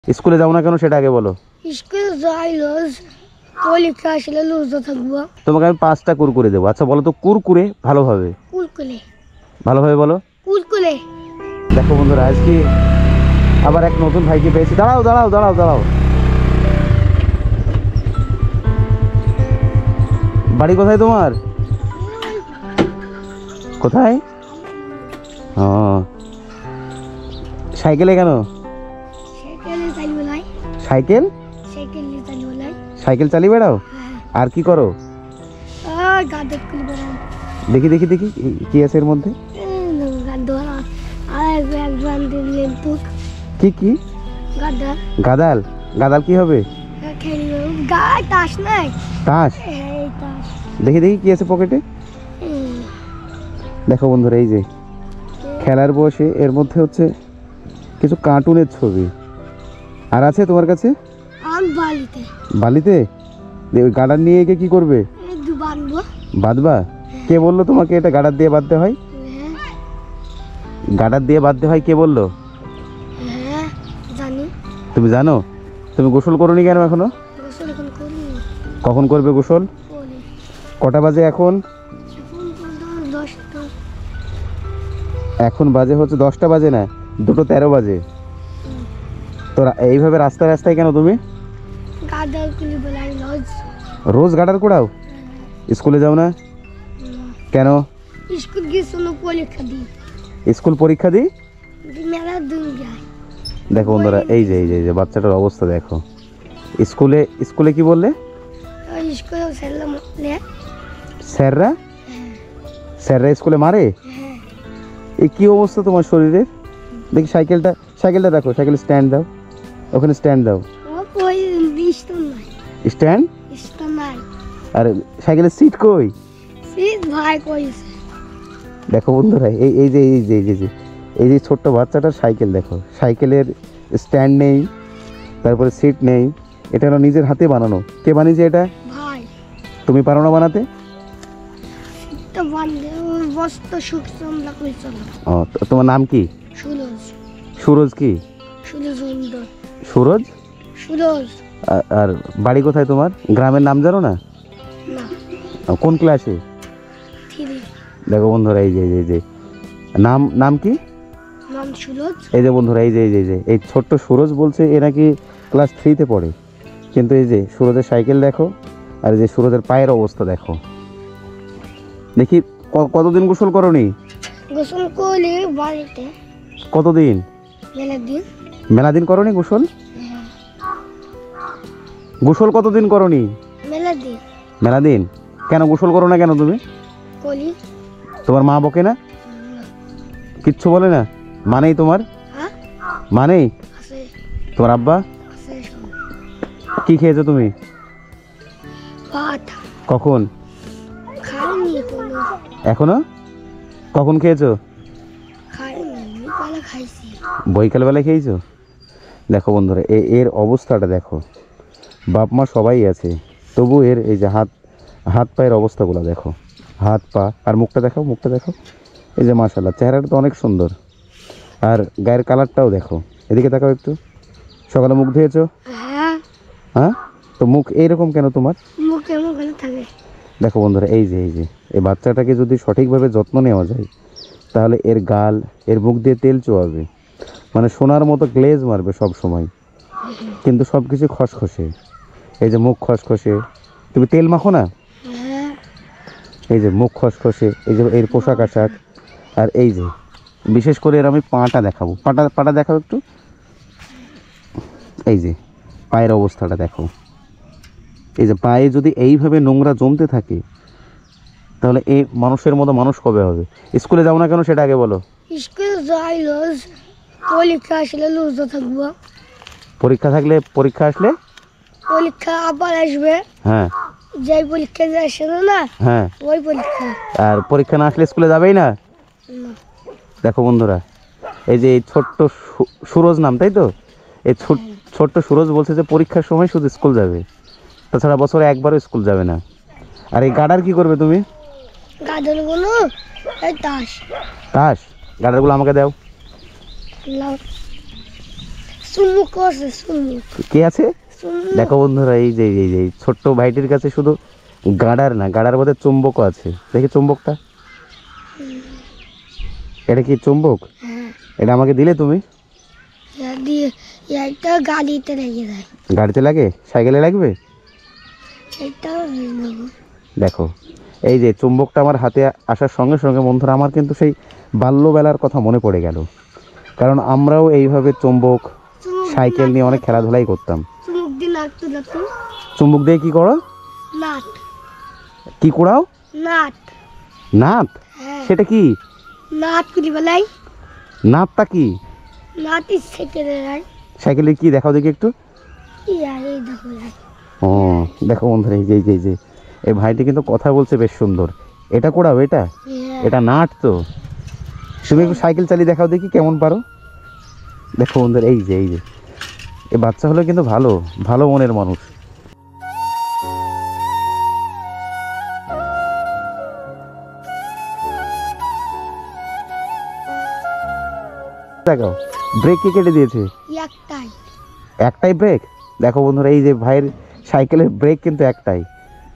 স্কুলে যাও না কেন সেটা আগে বলো। স্কুলে যাই রোজ, পরীক্ষা আসলে লুজো থাকবো। তোমাকে আমি 5টা কুরকুরে দেবো। আচ্ছা বলো তো কুরকুরে ভালোভাবে ভালোভাবে বলো। কুলকুলে। দেখো বন্ধুরা, আজকে আবার এক নতুন ভাইকে পেয়েছি। দাঁড়াও দাঁড়াও দাঁড়াও দাঁড়াও। বাড়ি কোথায় তোমার? কোথায়? ও, সাইকেলে কেন? সাইকেল সাইকেল চালিয়ে বেড়াও? আর কি করো? দেখি দেখি দেখি কি আছে এর মধ্যে। কি কি? গাদাল। গাদাল কি হবে? তাস। দেখি দেখি কি আছে পকেটে। দেখো বন্ধুরা, এই যে খেলার বয়সে এর মধ্যে হচ্ছে কিছু কার্টুনের ছবি। আর আছে তোমার কাছে? বালিতে ওই গার্ডার নিয়ে গিয়ে কি করবে? বাঁধবা? কে বললো তোমাকে এটা গার্ডার দিয়ে বাঁধতে হয়? গার্ডার দিয়ে বাঁধতে হয় কে বললো? তুমি জানো? তুমি গোসল করোনি কেন এখনো? কখন করবে গোসল? কটা বাজে এখন? এখন বাজে হচ্ছে 10টা বাজে না, 2:13 বাজে। তো এইভাবে রাস্তায় রাস্তায় কেন তুমি? রোজ গার্ডার কুড়াও? স্কুলে যাও না কেন? স্কুল পরীক্ষা দিই। দেখো বন্ধুরা, এই যে এই যে এই যে বাচ্চাটার অবস্থা দেখো। স্কুলে স্কুলে কি বললে? স্যাররা স্যাররা স্কুলে মারে? এই কি অবস্থা তোমার শরীরের? দেখি সাইকেলটা সাইকেলটা দেখো, সাইকেল স্ট্যান্ড দাও, ওখানে স্ট্যান্ড দাও। স্ট্যান্ড? আর সাইকেলের সিট কই? দেখো বন্ধুরা, এই এই যে এই যে এই যে এই যে ছোট্ট বাচ্চাটার সাইকেল দেখো, সাইকেলের স্ট্যান্ড নেই, তারপরে সিট নেই। এটা হলো নিজের হাতে বানানো। কে বানিয়েছে এটা? তুমি পারো না বানাতে? ও, তোমার নাম কি? সুরজ। কি সুরজ? আর বাড়ি কোথায় তোমার? গ্রামের নাম জানো না? কোন ক্লাসে? দেখো বন্ধুরা, এই যে এই যে নাম নাম কি? এই যে বন্ধুরা, এই যে এই যে এই ছোট্ট সুরজ বলছে এ নাকি ক্লাস 3-তে পড়ে। কিন্তু এই যে সুরজের সাইকেল দেখো, আর এই যে সুরজের পায়ের অবস্থা দেখো। দেখি কতদিন গোসল করনি? গোসল করলে বাড়িতে। কতদিন? মেলা দিন করনি গোসল? গোসল কতদিন করনি? মেলা দিন। কেন গোসল করো না কেন তুমি? তোমার মা বকে না? কিচ্ছু বলে না? মানেই তোমার? মানেই তোমার আব্বা? কি খেয়েছো তুমি? কখন? এখনো? কখন খেয়েছো? বৈকাল বেলায় খেয়েছো? দেখো বন্ধুরা, এর অবস্থাটা দেখো। বাপ মা সবাই আছে, তবু এর এই যে হাত পায়ের অবস্থাগুলো দেখো। হাত পা আর মুখটা দেখো, মুখটা দেখো। এই যে মাশাআল্লাহ, চেহারাটা তো অনেক সুন্দর। আর গায়ের কালারটাও দেখো। এদিকে তাকাও একটু। সকালে মুখ ধুয়েছো? হ্যাঁ। তো মুখ এইরকম কেন তোমার? দেখো বন্ধুরা, এই যে এই বাচ্চাটাকে যদি সঠিকভাবে যত্ন নেওয়া যায়, তাহলে এর গাল, এর মুখ দিয়ে তেল চোয়াবে, মানে সোনার মতো গ্লেজ মারবে সব সময়। কিন্তু সব কিছু খসখসে। এই যে মুখ খসখসে। তুমি তেল মাখো না? এই যে মুখ খসখসে, এই যে এর পোশাক আশাক। আর এই যে বিশেষ করে এর আমি পাটা দেখাবো। পাটা দেখাবো একটু। এই যে পায়ের অবস্থাটা দেখো। এই যে পায়ে যদি এইভাবে নোংরা জমতে থাকে, তাহলে এই মানুষের মতো মানুষ কবে হবে? স্কুলে যাও না কেন সেটা আগে বলো। স্কুলে যাই রোজ, পরীক্ষা আসলে লুজো থাকবো। পরীক্ষা থাকলে পরীক্ষা আসলে? পরীক্ষা আবার আসবে। হ্যাঁ। যেই পরীক্ষা যে আসে না, হ্যাঁ, ওই পরীক্ষা। আর পরীক্ষা না আসলে স্কুলে যাবেই না? দেখো বন্ধুরা, এই যে এই ছোট্ট সুরজ নাম, তাই তো? এই ছোট্ট সুরজ বলছে যে পরীক্ষার সময় শুধু স্কুল যাবে, তাছাড়া বছরে একবারও স্কুল যাবে না। আর এই গার্ডার কি করবে তুমি? গার্ডারগুলো এই তাস। গার্ডারগুলো আমাকে দাও। চুমুক করছে চুমুক কে আছে চুমুক দেখো বন্ধুরা, এই ছোট্ট ভাইটির কাছে শুধু গাড়ার না, গাড়ার মধ্যে চুম্বকও আছে। দেখি চুম্বকটা, এটা কি চুম্বক? হ্যাঁ এটা আমাকে দিলে তুমি? ইয়া দিয়ে এটা গাড়িতে রেখে দেয়। গাড়িতে লাগে, সাইকেলে লাগবে? এটা নেবো। দেখো এই যে চুম্বকটা আমার হাতে আসার সঙ্গে সঙ্গে বন্ধুরা আমার কিন্তু সেই বাল্যবেলার কথা মনে পড়ে গেল। কারণ আমরাও এইভাবে চুম্বক, সাইকেল নিয়ে অনেক খেলাধুলাই করতাম। চুমুক দিয়ে নাক তুলে তো চুম্বক দিয়ে কি করো? নাট কি কুড়াও? নাট নাত? হ্যাঁ সেটা কি? নাট কুলি বেলাই নাতটা কি? নাট ইচ্ছে করে দেয়। সাইকেলে কি দেখাও দেখি একটু। ইয়া এই দেখো যায়। ও দেখো বন্ধুরা, এই যে এই ভাইটি কিন্তু কথা বলছে বেশ সুন্দর। এটা কুড়াও? এটা এটা নাট তো। তুমি একটু সাইকেল চালিয়ে দেখাও দেখি কেমন পারো। দেখো বন্ধুরা, এই যে এই বাচ্চা হলো কিন্তু ভালো ভালো মনের মানুষ। দেখাও, ব্রেক কে কেটে দিয়েছে? একটাই একটাই ব্রেক? দেখো বন্ধুরা, এই যে ভাইয়ের সাইকেলের ব্রেক কিন্তু একটাই।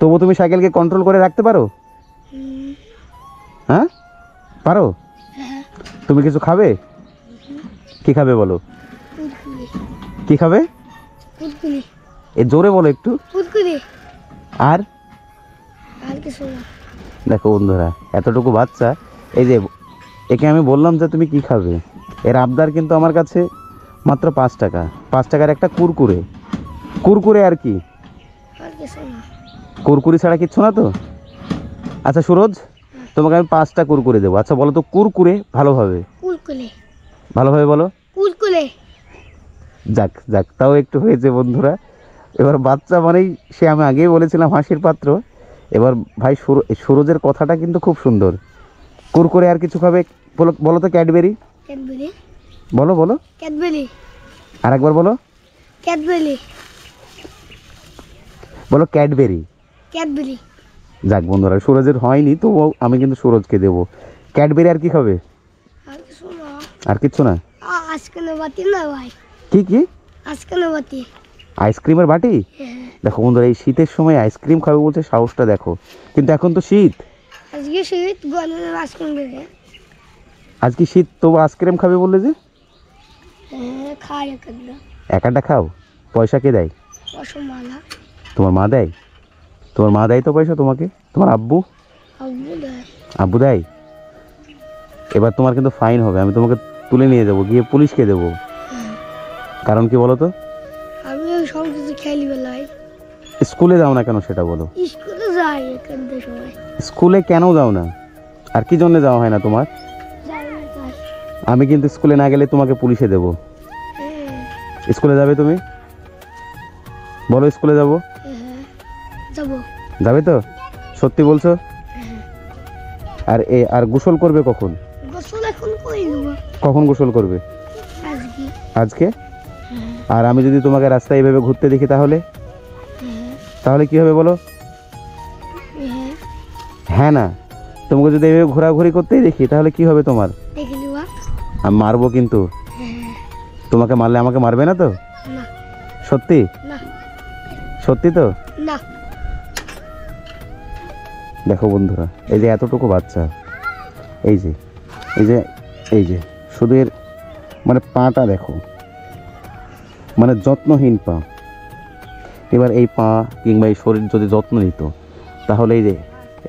তবু তুমি সাইকেলকে কন্ট্রোল করে রাখতে পারো? হ্যাঁ পারো? হ্যাঁ তুমি কিছু খাবে? কি খাবে বলো? কুরকুরে কি খাবে? কুরকুরে এ জোরে বলো একটু। কুরকুরে আর আর কিছু না। দেখো বন্ধুরা, এতটুকু বাচ্চা, এই যে একে আমি বললাম যে তুমি কি খাবে, এর আবদার কিন্তু আমার কাছে মাত্র 5 টাকা। 5 টাকার একটা কুরকুরে। কুরকুরে আর কি? আর কিছু না। কুরকুরি ছাড়া কিচ্ছু না তো? আচ্ছা সুরজ, তোমাকে আমি 5টা কুরকুরে দেবো। আচ্ছা বলো তো কুরকুরে ভালোভাবে, কুলকুলে ভালোভাবে বলো। কুলকুলে যাক যাক, তাও একটু হয়েছে বন্ধুরা। এবার বাচ্চা মানেই সে, আমি আগেই বলেছিলাম হাসির পাত্র। এবার ভাই সুরজের কথাটা কিন্তু খুব সুন্দর। কুরকুরে আর কিছু খাবে? বলো বলো তো। ক্যাডবেরি ক্যাডবেরি বলো বলো, ক্যাডবেরি আর একবার বলো। ক্যাডবেরি বলো ক্যাডবেরি। ক্যাডবেরি যাক বন্ধুরা, সুরজের হয়নি তো আমি কিন্তু সুরজকে দেবো ক্যাডবেরি। আর কি খাবে? আর কিছু না। আর কিচ্ছু না? আজকে বাতি না ভাই, কি কি? আজকে বাতি। আইসক্রিমের বাটি? হ্যাঁ দেখো বন্ধুরা, এই শীতের সময় আইসক্রিম খাবে বলছে, সাহসটা দেখো। কিন্তু এখন তো শীত। আজকে শীত গরমের আইসক্রিম দেবে। আজকে শীত, তবু আইসক্রিম খাবে বললে যে? হ্যাঁ খাই একটা একাটা খাও। পয়সা কে দেয়? রসমালা তোমার মা দেয়? তোমার মা দেয় তো পয়সা তোমাকে? তোমার আব্বু? আব্বু দেয়। আব্বু দেয়? এবার তোমার কিন্তু ফাইন হবে, আমি তোমাকে তুলে নিয়ে যাবো, গিয়ে পুলিশকে দেবো। কারণ কি বলো তো? আমি ওই সব কিছু খেলি বেলায়। স্কুলে যাও না কেন সেটা বলো। স্কুলে যাই এখানতে সময় স্কুলে কেন যাও না? আর কি জন্য যাওয়া হয় না তোমার? যাই না তাই। আমি কিন্তু স্কুলে না গেলে তোমাকে পুলিশে দেবো। হ্যাঁ স্কুলে যাবে তুমি? বলো স্কুলে যাবো। হ্যাঁ যাবো। যাবে তো? সত্যি বলছো? আর গোসল করবে কখন? গোসল এখন করে দেবো কখন গোসল করবে? আজকে। আজকে? হ্যাঁ আর আমি যদি তোমাকে রাস্তায় এইভাবে ঘুরতে দেখি তাহলে? হ্যাঁ তাহলে কি হবে বলো? হ্যাঁ হ্যাঁ না, তোমাকে যদি এইভাবে ঘোরাঘুরি করতেই দেখি তাহলে কি হবে তোমার? দেখে নেবা। আমি মারবো কিন্তু। হ্যাঁ তোমাকে মারলে আমাকে মারবে না তো? না সত্যি? না সত্যি তো? না। দেখো বন্ধুরা, এই যে এতটুকু বাচ্চা, এই যে এই যে এই যে শুধু এর মানে পাটা দেখো, মানে যত্নহীন পা। এবার এই পা কিংবা এই শরীর যদি যত্ন নিত তাহলে এই যে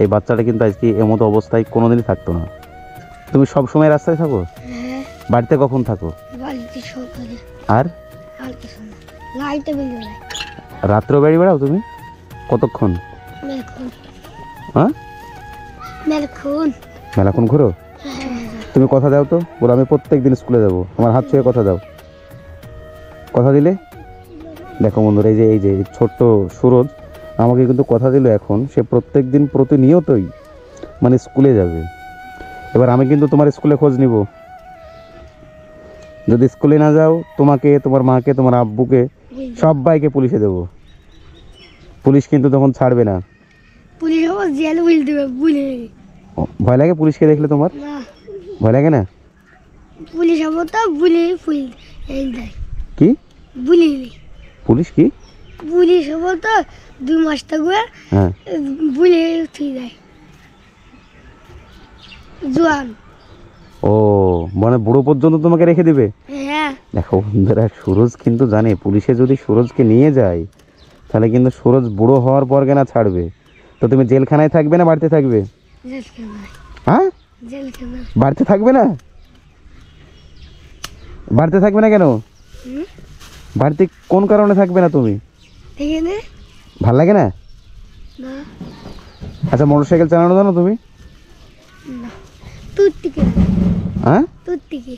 এই বাচ্চাটা কিন্তু আজকে এমতো অবস্থায় কোনোদিনই থাকতো না। তুমি সব সময় রাস্তায় থাকো? হ্যাঁ বাড়িতে কখন থাকো? বাড়িতে সকালে। আর আর কিছু না। লাইটে বেরিয়ে যায়। রাত্রেও বাড়ি বেড়াও তুমি? কতক্ষণ? মেলখুন হ্যাঁ, মেলখুন। মেলাক্ষণ ঘুরো? তুমি কথা দাও তো, বলো আমি প্রত্যেক দিন স্কুলে যাবো, আমার হাত ছুঁয়ে কথা দাও। কথা দিলে? দেখো বন্ধুরা, এই যে ছোট্ট সুরজ আমাকে কিন্তু কথা দিল, এখন সে প্রত্যেক দিন প্রতিনিয়তই মানে স্কুলে যাবে। এবার আমি কিন্তু তোমার স্কুলে খোঁজ নিব। যদি স্কুলে না যাও, তোমাকে, তোমার মাকে, তোমার আব্বুকে, সবাইকে পুলিশে দেবো। পুলিশ কিন্তু তখন ছাড়বে না। পুলিশ আবার জেল বুঝ দেবে বুঝে। ও, ভয় লাগে পুলিশকে দেখলে তোমার? না ভয় লাগে না? পুলিশ আবার তো বুঝে ফুল এই দেয়। কি বুলি পুলিশ কি? বুলি হবো তো 2 মাস থাকবে হ্যাঁ বুলি উঠে যায় জোয়ান। ও মানে বুড়ো পর্যন্ত তোমাকে রেখে দিবে? হ্যাঁ দেখো বন্ধুরা, সুরজ কিন্তু জানে পুলিশে যদি সুরজকে নিয়ে যায় তাহলে কিন্তু সুরজ বুড়ো হওয়ার পর কেনা ছাড়বে। তো তুমি জেলখানায় থাকবে না বাড়িতে থাকবে? জেলখানায়। হ্যাঁ জেলখানায়। বাড়িতে থাকবে না? বাড়িতে থাকবে না কেন? হুম? বাড়িতে কোন কারণে থাকবে না তুমি? এখানে ভাল লাগে না? না আচ্ছা মোটরসাইকেল চালানো জানো তুমি? না তুত্তিকে হ্যাঁ তুত্তিকে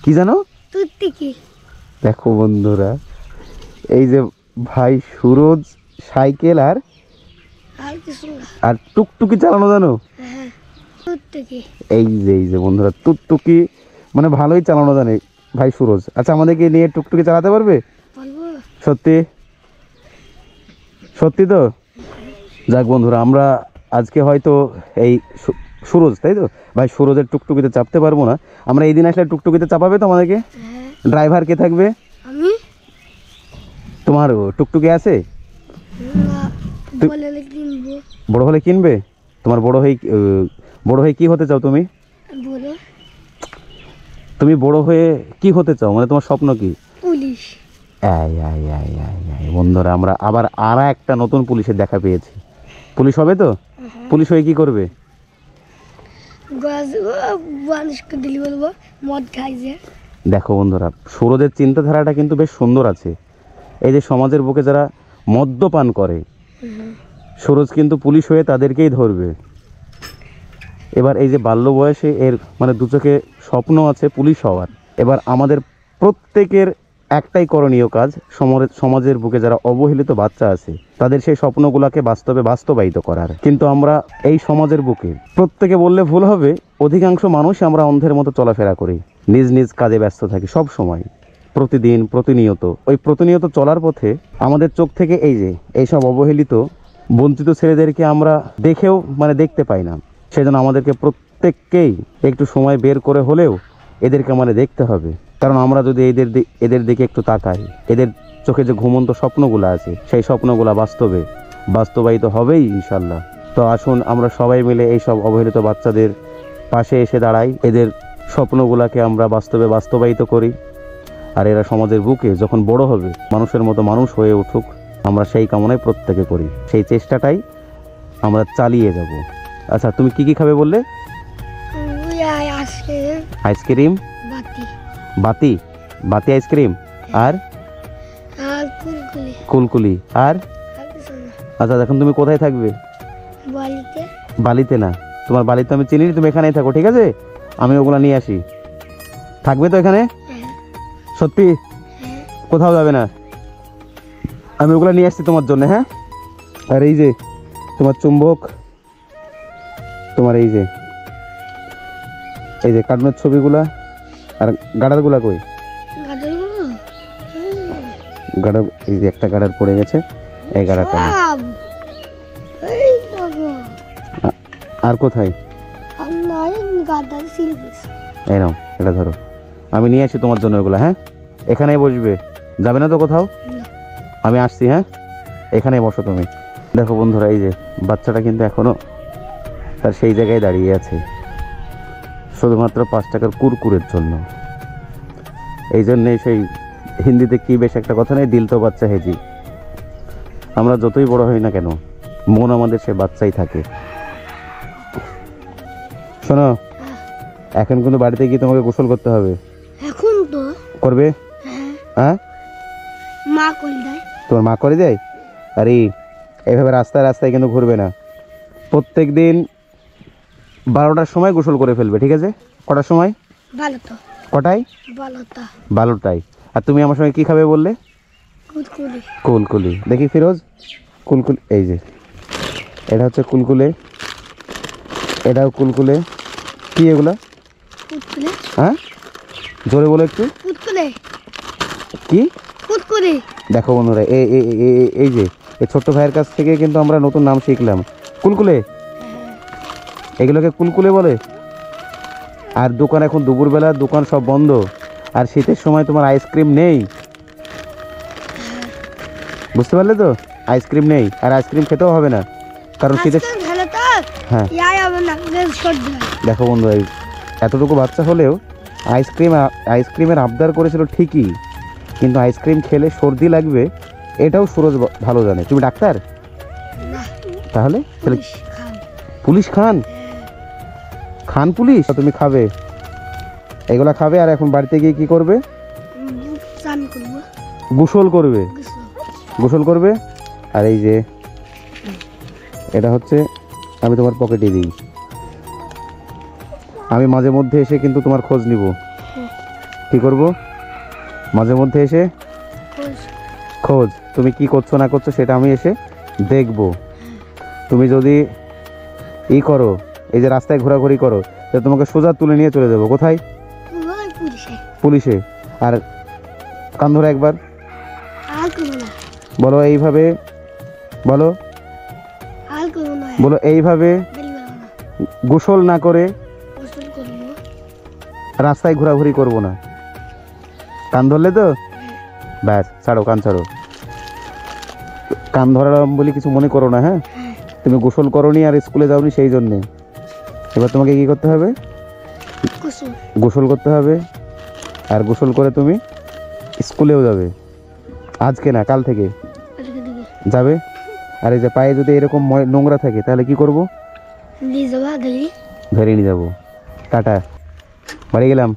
কি জানো? তুত্তিকে। দেখো বন্ধুরা, এই যে ভাই সুরজ সাইকেল আর আর কিছু না। আর টুকটুকি চালানো জানো? হ্যাঁ তুত্তিকে। এই যে বন্ধুরা, টুকটুকি মানে ভালোই চালানো জানে ভাই সুরজ। আচ্ছা আমাদেরকে নিয়ে টুকটুকি চালাতে পারবে? বলবো সত্যি সত্যি তো? যাক বন্ধুরা, আমরা আজকে হয়তো এই সুরজ, তাই তো ভাই, সুরজের টুকটুকিতে চাপতে পারবো না। আমরা এই দিন আসলে টুকটুকিতে চাপাবে তো আমাদেরকে? হ্যাঁ ড্রাইভার কে থাকবে? আমি তোমার টুকটুকি আছে? না বলে কিনবো। বড় হলে কিনবে? তোমার বড় হয়ে কি হতে চাও তুমি? বলো তুমি বড় হয়ে কি হতে চাও, মানে তোমার স্বপ্ন কি? পুলিশ। বন্ধুরা, আমরা আবার একটা নতুন পুলিশের দেখা পেয়েছি। পুলিশ হবে তো? পুলিশ হয়ে কি করবে? গাছ মানুষকে দিলি বলবো মদ খাইছে। দেখো বন্ধুরা, সুরজের চিন্তাধারাটা কিন্তু বেশ সুন্দর আছে। এই যে সমাজের বুকে যারা মদ্যপান করে, সুরজ কিন্তু পুলিশ হয়ে তাদেরকেই ধরবে। এবার এই যে বাল্য বয়সে এর মানে দু চোখে স্বপ্ন আছে পুলিশ হওয়ার। এবার আমাদের প্রত্যেকের একটাই করণীয় কাজ, সমাজের বুকে যারা অবহেলিত বাচ্চা আছে তাদের সেই স্বপ্নগুলোকে বাস্তবায়িত করার। কিন্তু আমরা এই সমাজের বুকে, প্রত্যেকে বললে ভুল হবে, অধিকাংশ মানুষ আমরা অন্ধের মতো চলাফেরা করি, নিজ নিজ কাজে ব্যস্ত থাকি সব সময়, প্রতিদিন প্রতিনিয়ত। ওই প্রতিনিয়ত চলার পথে আমাদের চোখ থেকে এই যে এইসব অবহেলিত বঞ্চিত ছেলেদেরকে আমরা দেখেও মানে দেখতে পাই না। সেজন্য আমাদেরকে প্রত্যেককেই একটু সময় বের করে হলেও এদেরকে মানে দেখতে হবে। কারণ আমরা যদি এদের দিকে একটু তাকাই, এদের চোখে যে ঘুমন্ত স্বপ্নগুলো আছে সেই স্বপ্নগুলো বাস্তবায়িত হবেই ইনশাল্লাহ। তো আসুন আমরা সবাই মিলে এইসব অবহেলিত বাচ্চাদের পাশে এসে দাঁড়াই, এদের স্বপ্নগুলোকে আমরা বাস্তবায়িত করি। আর এরা সমাজের বুকে যখন বড় হবে মানুষের মতো মানুষ হয়ে উঠুক, আমরা সেই কামনাই প্রত্যেকে করি। সেই চেষ্টাটাই আমরা চালিয়ে যাব। আচ্ছা তুমি কি কি খাবে বললে? ওই আসলে আইসক্রিম, বাতি বাতি আইসক্রিম আর আর কুলকুলি। কুলকুলি আর আর কিছু না। আচ্ছা এখন তুমি কোথায় থাকবে? বালিতে। বালিতে না, তোমার বালি তো আমি চিনি, তুমি এখানেই থাকো, ঠিক আছে? আমি ওগুলো নিয়ে আসি। থাকবে তো এখানে? হ্যাঁ সত্যি? হ্যাঁ কোথাও যাবে না? আমি ওগুলো নিয়ে আসছি তোমার জন্য, হ্যাঁ? আর এই যে তোমার চুম্বক, তোমার এই যে কার্টুনের ছবিগুলা, আর গাডারগুলা কই? গাড়িগুলো গাডার, এই যে একটা গাডার পড়ে গেছে, এই গাডারটা নাও। সব এই বাবা আর কোথায়? আমার গাদার সিলভিস। এই নাও, এটা ধরো, আমি নিয়ে আসি তোমার জন্য ওগুলো, হ্যাঁ? এখানেই বসবে, যাবে না তো কোথাও? আমি আসছি, হ্যাঁ? এখানেই বসো তুমি। দেখো বন্ধুরা, এই যে বাচ্চাটা কিন্তু এখনো তার সেই জায়গায় দাঁড়িয়ে আছে, শুধুমাত্র 5 টাকার কুরকুরের জন্য। এই জন্যে সেই হিন্দিতে কি বেশ একটা কথা নেই, দিল তো বাচ্চা হেজি। আমরা যতই বড় হই না কেন, মন আমাদের সে বাচ্চাই থাকে। শোনো, এখন কিন্তু বাড়িতে গিয়ে তোমাকে গোসল করতে হবে। এখন তো করবে? হ্যাঁ হ্যাঁ, মা করে দেয়। তোমার মা করে দেয়? আরে এইভাবে রাস্তায় রাস্তায় কিন্তু ঘুরবে না। প্রত্যেক দিন 12টার সময় গোসল করে ফেলবে, ঠিক আছে? কটার সময়? ভালো তো কটায়? ভালো তো 12টায়। আর তুমি আমার সঙ্গে কি খাবে বললে? কুলকুলি। কুলকুলি। দেখি ফিরোজ, কুলকুলি, এই যে এটা হচ্ছে কুলকুলে, এটাও কুলকুলে। কি এগুলা? কুলকুলি। হ্যাঁ, জোরে বলো একটু। কুলকুলি কি? কুলকুলি। দেখো বন্ধুরা, এই যে এই ছোট্ট ভাইয়ের কাছ থেকে কিন্তু আমরা নতুন নাম শিখলাম, কুলকুলে। এগুলোকে কুলকুলে বলে। আর দোকান এখন দুপুরবেলা, দোকান সব বন্ধ, আর শীতের সময় তোমার আইসক্রিম নেই, বুঝতে পারলে তো? আইসক্রিম নেই, আর আইসক্রিম খেতেও হবে না, কারণ শীতের আজকাল খেলে তো হ্যাঁ ইয়াই হবে না, বেশ সর্দি হয়। দেখো বন্ধু, এই এতটুকু বাচ্চা হলেও আইসক্রিমের আবদার করেছিল ঠিকই, কিন্তু আইসক্রিম খেলে সর্দি লাগবে এটাও সুরজ ভালো জানে। তুমি ডাক্তার? না, তাহলে তাহলে পুলিশ খান। পুলিশ খান? খান পুলিশ? তুমি খাবে এগুলা খাবে, আর এখন বাড়িতে গিয়ে কি করবে? স্নান করবো, গোসল করবে, গোসল। গোসল করবে। আর এই যে এটা হচ্ছে, আমি তোমার পকেটে দিই, আমি মাঝে মধ্যে এসে কিন্তু তোমার খোঁজ নিব। কি করব? মাঝে মধ্যে এসে খোঁজ, তুমি কি করছো না করছো সেটা আমি এসে দেখব। তুমি যদি ই করো, এই যে রাস্তায় ঘোরাঘুরি করো, তো তোমাকে সোজা তুলে নিয়ে চলে যাবো। কোথায়? ওই পুলিশে। পুলিশে। আর কান ধরে একবার আর করবো না, বলো এইভাবে, বলো আর করবো না, বলো এইভাবে বেরি করবো না, গোসল না করে গোসল করবো। রাস্তায় ঘোরাঘুরি করব না। কান ধরলে তো ব্যাস, ছাড়ো, কান ছাড়ো। কান ধরালাম বলে কিছু মনে করো না, হ্যাঁ? তুমি গোসল করোনি আর স্কুলে যাওনি, সেই জন্যে এবার তোমাকে কি করতে হবে? গোসল। গোসল করতে হবে, আর গোসল করে তুমি স্কুলেও যাবে। আজকে না, কাল থেকে এদিকে দিকে যাবে। আর এই যে পায়ে যদি এরকম নোংরা থাকে তাহলে কি করব? দিয়ে যাবা গেলি। ধরে নিয়ে যাবো। টাটা, বাড়ি গেলাম।